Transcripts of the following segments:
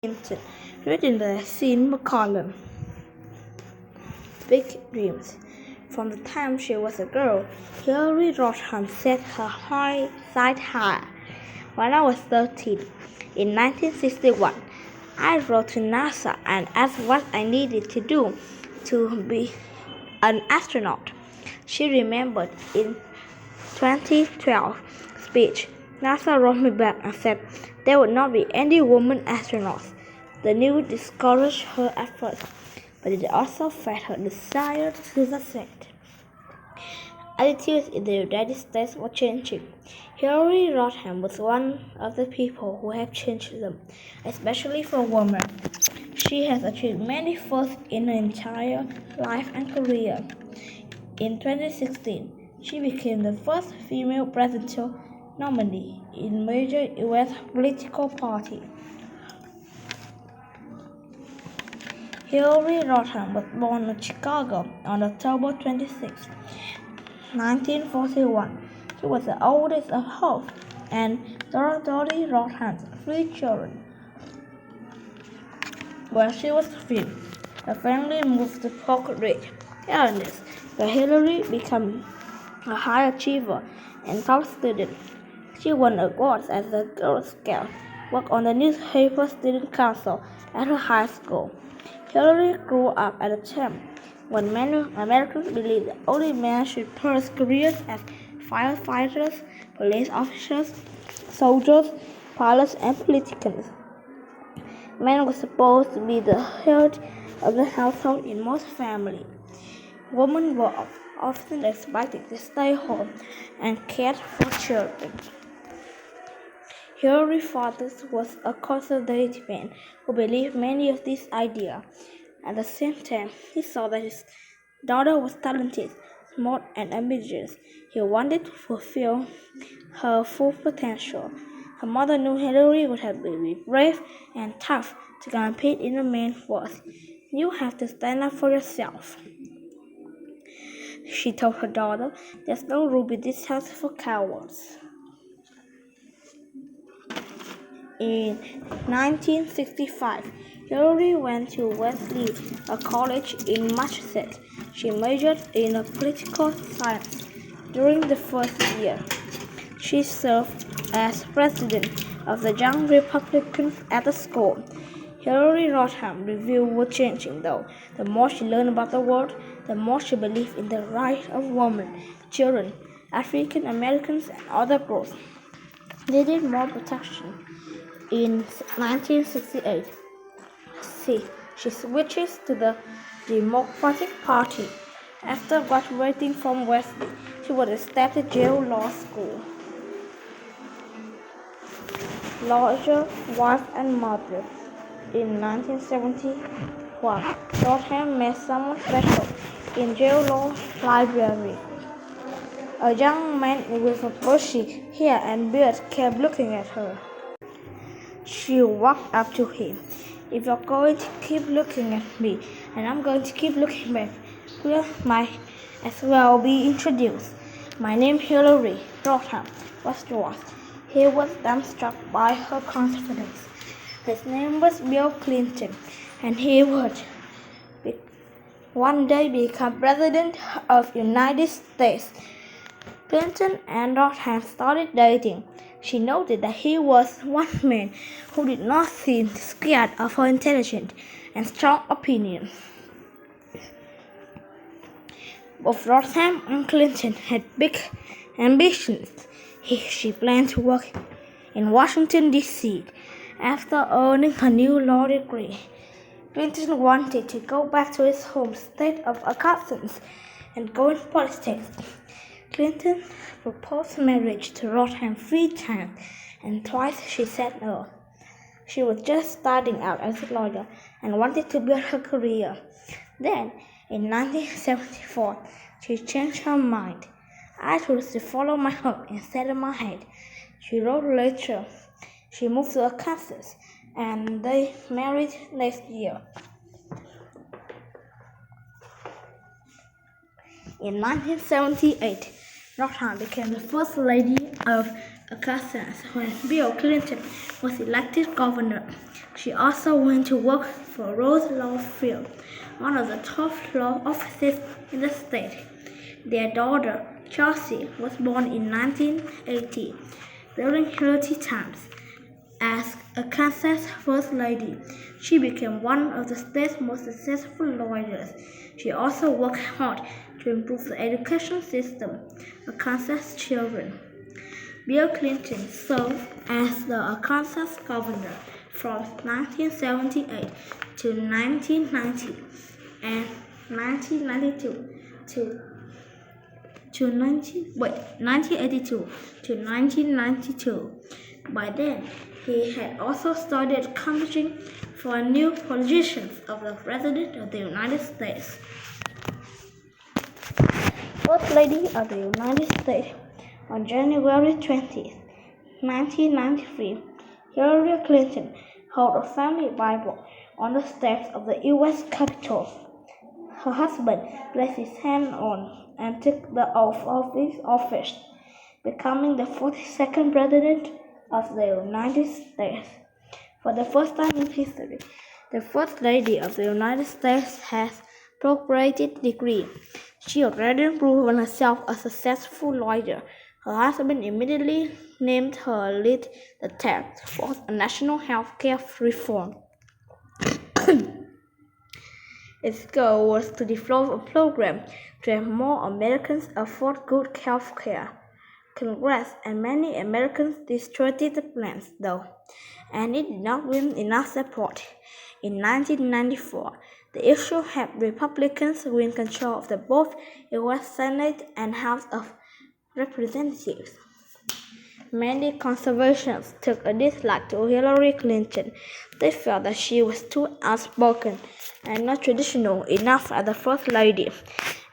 Clinton, written by Sean McCollum. Big dreams. From the time she was a girl, Hillary Rodham set her sight high. When I was 13, in 1961, I wrote to NASA and asked what I needed to do to be an astronaut. She remembered in 2012 speech, NASA wrote me back and said there would not be any woman astronauts. The news discouraged her at first, but it also fed her desire to succeed. Attitudes in the United States were changing. Hillary Rodham was one of the people who have changed them, especially for women. She has achieved many firsts in her entire life and career. In 2016, she became the first female presidential nominee in a major U.S. political party. Hillary Rodham was born in Chicago on October 26, 1941. She was the oldest of Hope and Dorothy Rodham's 3 children. When she was 3, the family moved to Polk Ridge, Illinois, where Hillary became a high achiever and top student. She won awards as a Girl Scout, worked on the newspaper student council at her high school. Hillary grew up at a time when many Americans believed that only men should pursue careers as firefighters, police officers, soldiers, pilots, and politicians. Men were supposed to be the head of the household in most families. Women were often expected to stay home and care for children. Hillary's father was a conservative man who believed many of these ideas. At the same time, he saw that his daughter was talented, smart, and ambitious. He wanted to fulfill her full potential. Her mother knew Hillary would have to be brave and tough to compete in the main force. You have to stand up for yourself, she told her daughter. There's no room in this house for cowards. In 1965, Hillary went to Wesley, a college in Massachusetts. She majored in political science. During the first year, she served as president of the Young Republicans at the school. Hillary Rodham's views were changing, though. The more she learned about the world, the more she believed in the rights of women, children, African Americans, and other groups. They needed more protection. In 1968, she switches to the Democratic Party. After graduating from Wesley, she was accepted Yale Law School. Lawyer, wife, and mother. In 1971, Rodham met someone special in Yale Law Library. A young man with a bushy hair and beard kept looking at her. She walked up to him. If you're going to keep looking at me, and I'm going to keep looking back, we might as well be introduced. My name's Hillary Rodham was yours. He was dumbstruck by her confidence. His name was Bill Clinton, and he would one day become President of the United States. Clinton and Rodham started dating. She noted that he was one man who did not seem scared of her intelligence and strong opinions. Both Rodham and Clinton had big ambitions. She planned to work in Washington, D.C. after earning her new law degree. Clinton wanted to go back to his home state of Arkansas and go in politics. Clinton proposed marriage to Rodham 3 times, and twice she said no. She was just starting out as a lawyer and wanted to build her career. Then, in 1974, she changed her mind. I chose to follow my heart instead of my head, she wrote later. She moved to Arkansas, and they married next year. In 1978, Rodham became the First Lady of Kansas when Bill Clinton was elected governor. She also went to work for Rose Law Firm, one of the top law offices in the state. Their daughter, Chelsea, was born in 1980 during Hillary times. As a Kansas First Lady, she became one of the state's most successful lawyers. She also worked hard to improve the education system of Kansas children. Bill Clinton served as the Arkansas governor from 1978 to 1990 and 1992 to 1982 to 1992. By then, he had also started canvassing for new positions of the President of the United States. First Lady of the United States. On January 20, 1993, Hillary Clinton held a family Bible on the steps of the U.S. Capitol. Her husband placed his hand on and took the oath of his office, becoming the 42nd President of the United States. For the first time in history, the First Lady of the United States has doctorate degree. She had already proven herself a successful lawyer. Her husband immediately named her lead the task force on national health care reform. Its goal was to develop a program to have more Americans afford good health care. Congress and many Americans distorted the plans, though, and it did not win enough support. In 1994, the issue helped Republicans win control of both U.S. Senate and House of Representatives. Many conservatives took a dislike to Hillary Clinton. They felt that she was too outspoken and not traditional enough as the First Lady.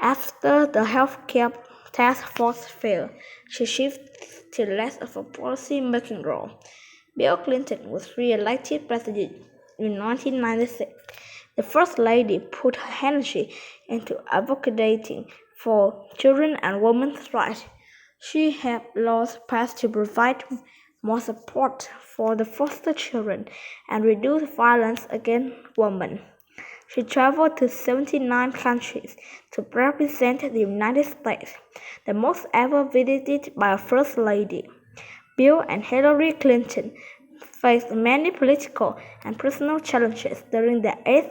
After the health care task force failed, she shifted to less of a policy-making role. Bill Clinton was re-elected president in 1996. The First Lady put her energy into advocating for children and women's rights. She helped laws passed to provide more support for the foster children and reduce violence against women. She traveled to 79 countries to represent the United States, the most ever visited by a First Lady. Bill and Hillary Clinton faced many political and personal challenges during their 8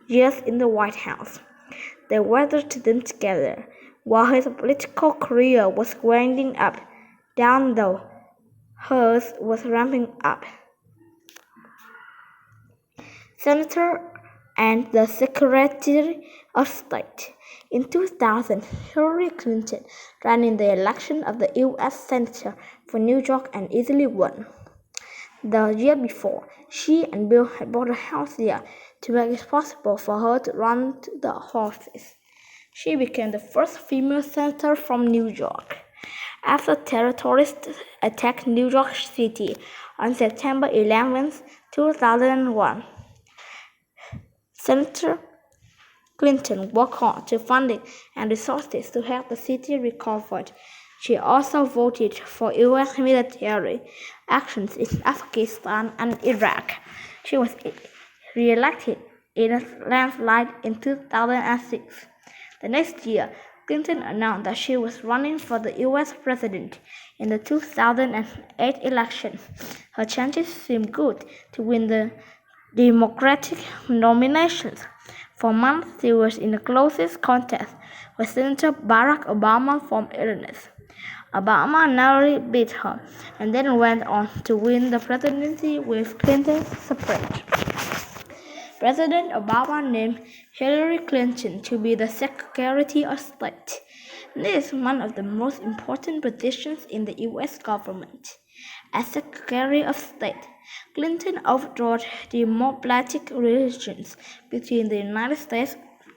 years in the White House. They weathered them together. While his political career was winding down though, hers was ramping up. Senator and the Secretary of State. In 2000, Hillary Clinton ran in the election of the U.S. Senator for New York and easily won. The year before, she and Bill had bought a house there to make it possible for her to run the office. She became the first female senator from New York. After terrorists attacked New York City on September 11, 2001, Senator Clinton worked hard to funding and resources to help the city recover. She also voted for U.S. military actions in Afghanistan and Iraq. She was re-elected in a landslide in 2006. The next year, Clinton announced that she was running for the U.S. president in the 2008 election. Her chances seemed good to win the Democratic nominations. For months, she was in the closest contest with Senator Barack Obama from Illinois. Obama narrowly beat her and then went on to win the presidency with Clinton's support. President Obama named Hillary Clinton to be the Secretary of State. This is one of the most important positions in the U.S. government. As Secretary of State, Clinton oversaw diplomatic relations between the United States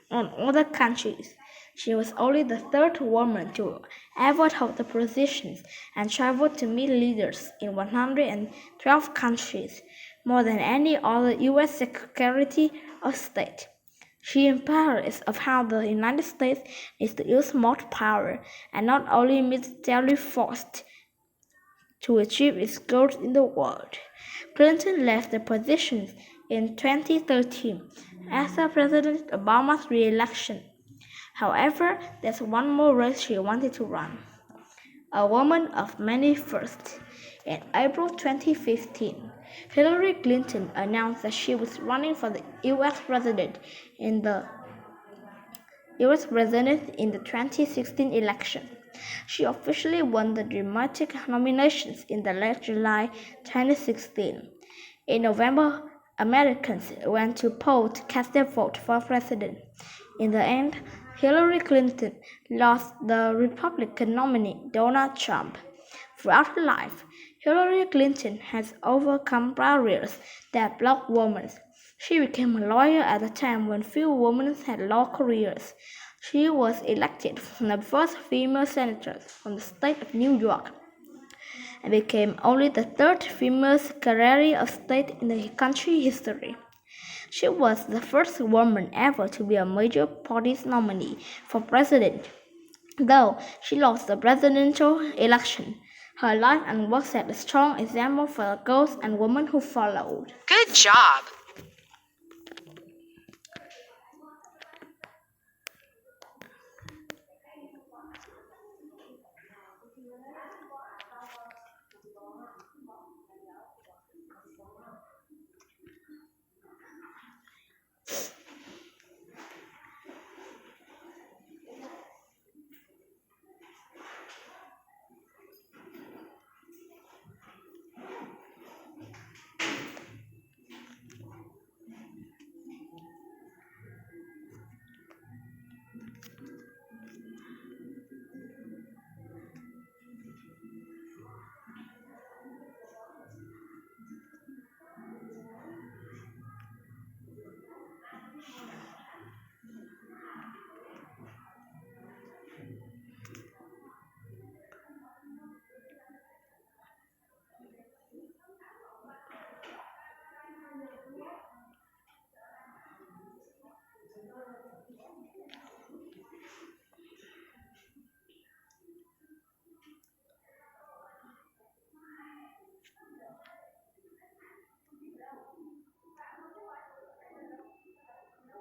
and other countries. She was only the third woman to ever hold the positions and traveled to meet leaders in 112 countries, more than any other U.S. Secretary of State. She empowers of how the United States is to use more power and not only military force to achieve its goals in the world. Clinton left the position in 2013 after President Obama's re-election. However, there's one more race she wanted to run. A woman of many firsts. In April 2015, Hillary Clinton announced that she was running for the U.S. president in the 2016 election. She officially won the Democratic nominations in the late July 2016. In November, Americans went to poll to cast their vote for president. In the end, Hillary Clinton lost the Republican nominee Donald Trump. Throughout her life, Hillary Clinton has overcome barriers that block women. She became a lawyer at a time when few women had law careers. She was elected the first female senator from the state of New York and became only the third female Secretary of State in the country's history. She was the first woman ever to be a major party's nominee for president. Though she lost the presidential election, her life and work set a strong example for the girls and women who followed. Good job!